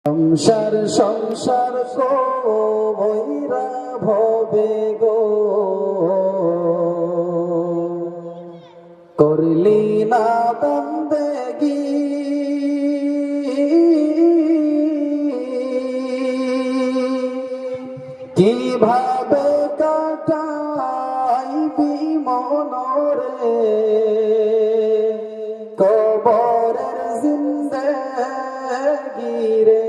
সংসার সংসার কইরা ভবে গো করলি না বন্দেগি কিভাবে কাটাইবি মনরে কবরের জিন্দেগি রে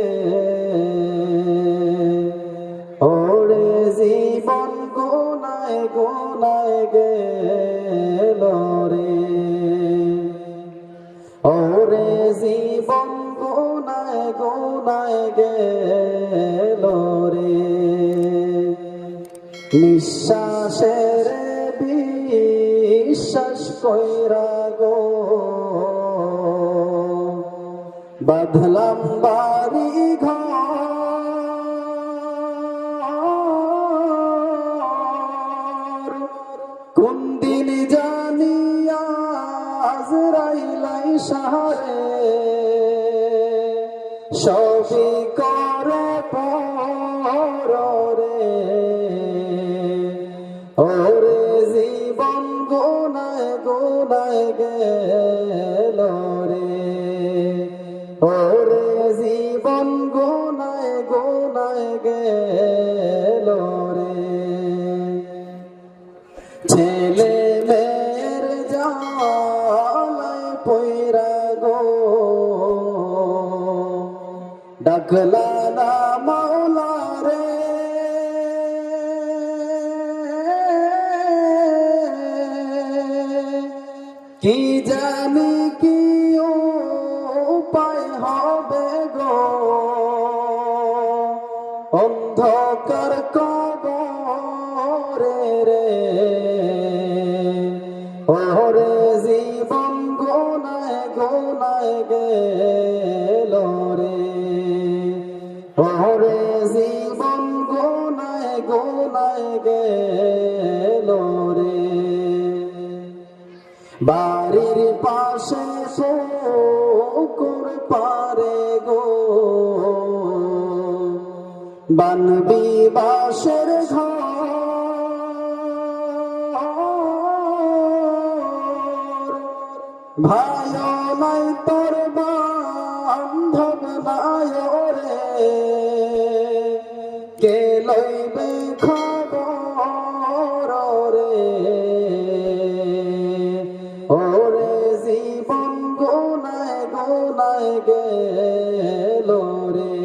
ওরে জীবন গুনায় গুনায় গেল রে ওরে জীবন গুনায় গুনায় গেল রে নিঃশ্বাসের বিশ্বাস কইরা গো বাঁধলাম বাড়ি ঘর কোন দিন জানি আজরাইলাই সাহারে সবই করে পরে ওরে জীবন গুনায় গুনায় গেল রে ওরে জীবন গুনায় গুনায় গেল রে ছেলে মেয়ের জালায় পয়রা গো ডাকলা না মাওলা রে কি জানি কি উপায় হবে গো অন্ধকার কবরে রে ওরে জীবন গুনায় গুনায় গেল রে ওরে জীবন গুনায় গুনায় গেল রে বাড়ির পাশে পুকুর পারে গো বানবি বাসের ঘর ভাই নাই তোর বান্ধব নাই রে কে